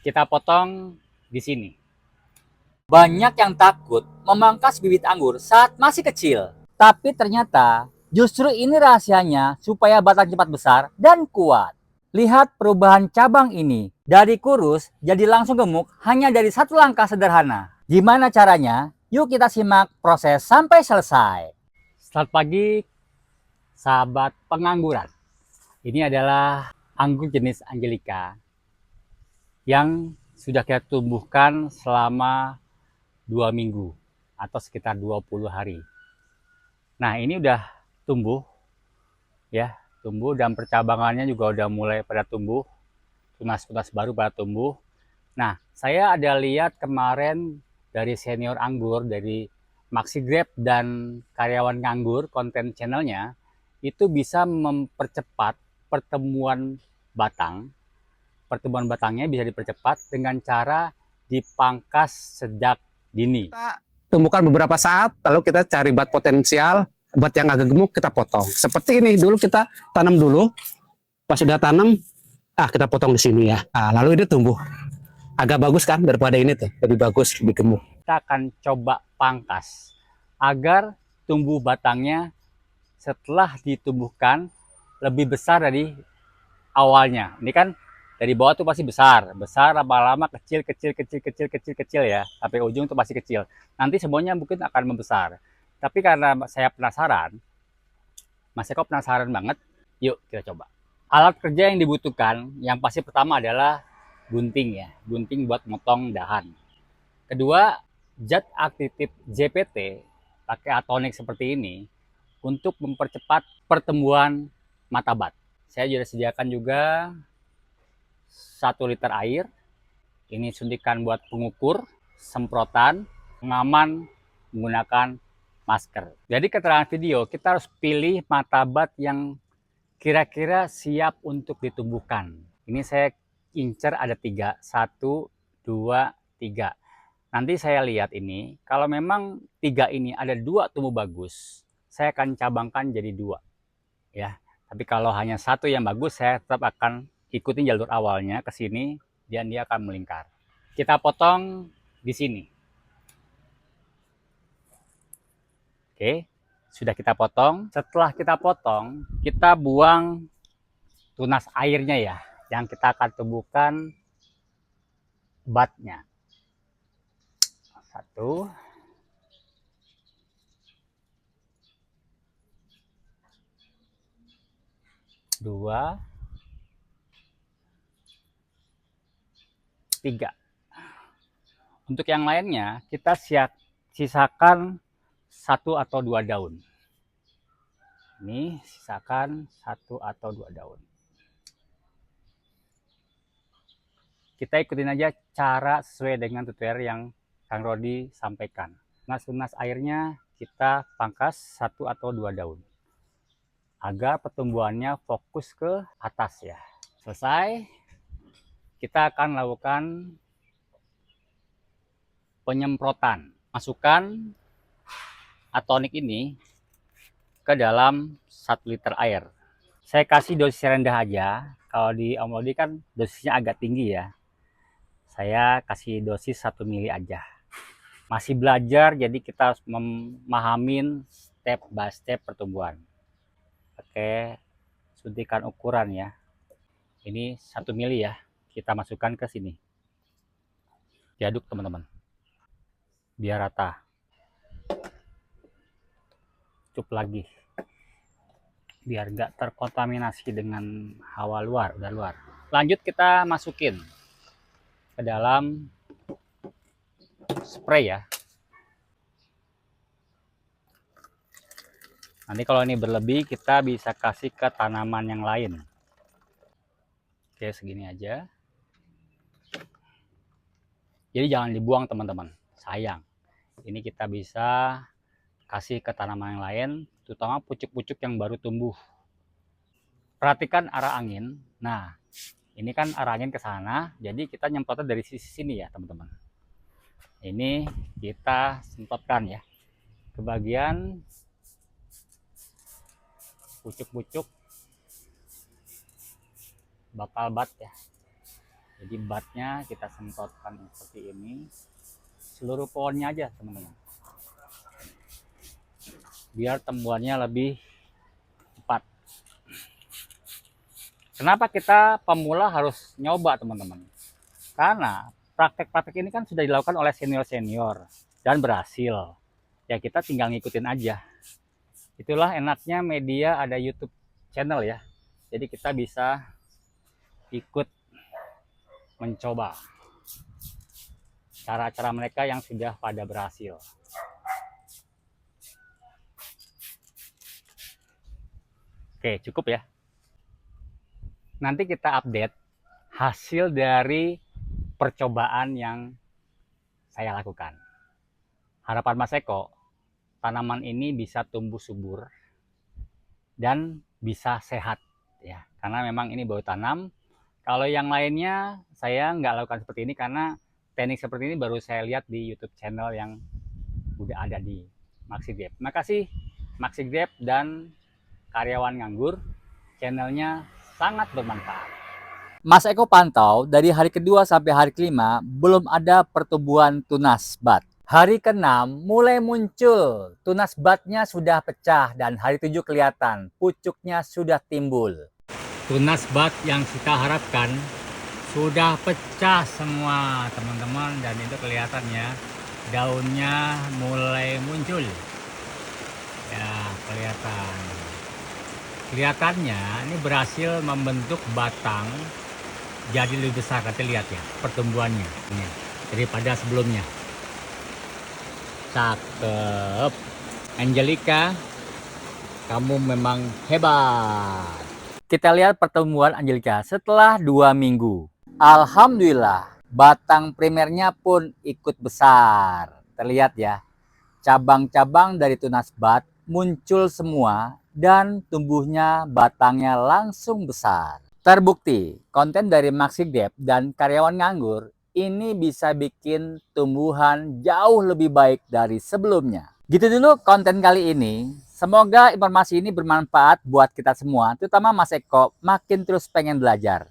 Kita potong di sini. Banyak yang takut memangkas bibit anggur saat masih kecil. Tapi ternyata justru ini rahasianya supaya batang cepat besar dan kuat. Lihat perubahan cabang ini. Dari kurus jadi langsung gemuk hanya dari satu langkah sederhana. Gimana caranya? Yuk kita simak proses sampai selesai. Selamat pagi, sahabat pengangguran. Ini adalah anggur jenis Angelica yang sudah kita tumbuhkan selama 2 minggu atau sekitar 20 hari. Nah, ini udah tumbuh ya, tumbuh dan percabangannya juga udah mulai pada tumbuh, tunas-tunas baru pada tumbuh. Nah, saya ada lihat kemarin dari senior anggur dari Maxi Grape dan karyawan nganggur konten channelnya itu bisa mempercepat pertemuan batang. Pertumbuhan batangnya bisa dipercepat dengan cara dipangkas sejak dini. Kita tumbuhkan beberapa saat, lalu kita cari bat potensial, bat yang agak gemuk kita potong. Seperti ini, dulu kita tanam dulu, pas sudah tanam, kita potong di sini ya. Lalu ini tumbuh. Agak bagus kan daripada ini tuh, lebih bagus, lebih gemuk. Kita akan coba pangkas agar tumbuh batangnya setelah ditumbuhkan lebih besar dari awalnya. Ini kan dari bawah tuh pasti besar, lama-lama kecil ya, sampai ujung tuh pasti kecil. Nanti semuanya mungkin akan membesar. Tapi karena saya penasaran, Mas Eko penasaran banget, yuk kita coba. Alat kerja yang dibutuhkan, yang pasti pertama adalah gunting ya, gunting buat motong dahan. Kedua, zat aktif JPT pakai atonik seperti ini untuk mempercepat pertumbuhan mata bat. Saya sudah sediakan juga 1 liter air. Ini suntikan buat pengukur, semprotan, pengaman menggunakan masker. Jadi keterangan video, kita harus pilih mata bat yang kira-kira siap untuk ditumbuhkan. Ini saya incer ada 3, 1, 2, 3. Nanti saya lihat ini, kalau memang 3 ini ada 2 tumbuh bagus, saya akan cabangkan jadi 2. Ya, tapi kalau hanya 1 yang bagus, saya tetap akan ikutin jalur awalnya ke sini dan dia akan melingkar. Kita potong di sini. Oke, sudah kita potong. Setelah kita potong, kita buang tunas airnya ya, yang kita akan tumbuhkan batnya. 1, 2, 3. Untuk yang lainnya, kita sisakan 1 atau 2 daun. Ini sisakan 1 atau 2 daun. Kita ikutin aja cara sesuai dengan tutorial yang Kang Rodi sampaikan. Tunas-tunas airnya kita pangkas 1 atau 2 daun. Agar pertumbuhannya fokus ke atas ya. Selesai, kita akan lakukan penyemprotan. Masukkan atonik ini ke dalam 1 liter air. Saya kasih dosis rendah aja. Kalau di Om Rodi kan dosisnya agak tinggi ya. Saya kasih dosis 1 mili aja. Masih belajar, jadi kita harus memahamin step by step pertumbuhan. Oke, suntikan ukuran ya. Ini 1 mili ya. Kita masukkan ke sini. Diaduk teman-teman. Biar rata. Cukup lagi. Biar nggak terkontaminasi dengan hawa luar, udara luar. Lanjut kita masukin ke dalam spray ya. Nanti kalau ini berlebih kita bisa kasih ke tanaman yang lain. Oke, segini aja. Jadi jangan dibuang teman-teman, sayang. Ini kita bisa kasih ke tanaman yang lain, terutama pucuk-pucuk yang baru tumbuh. Perhatikan arah angin. Nah, ini kan arah angin ke sana, jadi kita nyemprotnya dari sisi sini ya teman-teman. Ini kita semprotkan ya ke bagian pucuk-pucuk bakal bat ya. Jadi batnya kita semprotkan seperti ini, seluruh pohonnya aja teman-teman, biar tumbuhannya lebih cepat. Kenapa kita pemula harus nyoba teman-teman? Karena praktek-praktek ini kan sudah dilakukan oleh senior-senior dan berhasil. Ya kita tinggal ngikutin aja. Itulah enaknya media ada YouTube channel ya. Jadi kita bisa ikut mencoba cara-cara mereka yang sudah pada berhasil. Oke, cukup ya. Nanti kita update hasil dari percobaan yang saya lakukan. Harapan Mas Eko, tanaman ini bisa tumbuh subur dan bisa sehat ya, karena memang ini baru tanam. Kalau yang lainnya saya nggak lakukan seperti ini karena teknik seperti ini baru saya lihat di YouTube channel yang udah ada di Maxigrep. Terima kasih Maxigrep dan Karyawan Nganggur, channelnya sangat bermanfaat. Mas Eko pantau dari hari kedua sampai hari kelima belum ada pertumbuhan tunas bat. Hari ke-6 mulai muncul, tunas batnya sudah pecah dan hari 7 kelihatan, pucuknya sudah timbul. Tunas bat yang kita harapkan sudah pecah semua teman-teman, dan itu kelihatannya daunnya mulai muncul. Ya, kelihatannya ini berhasil membentuk batang jadi lebih besar. Nanti lihat ya pertumbuhannya ini daripada sebelumnya. Cakep. Angelica, kamu memang hebat. Kita lihat pertumbuhan Angelica setelah 2 minggu. Alhamdulillah, batang primernya pun ikut besar. Terlihat ya, cabang-cabang dari tunas bat muncul semua dan tumbuhnya batangnya langsung besar. Terbukti, konten dari Maxigrep dan Karyawan Nganggur ini bisa bikin tumbuhan jauh lebih baik dari sebelumnya. Gitu dulu konten kali ini. Semoga informasi ini bermanfaat buat kita semua, terutama Mas Eko makin terus pengen belajar.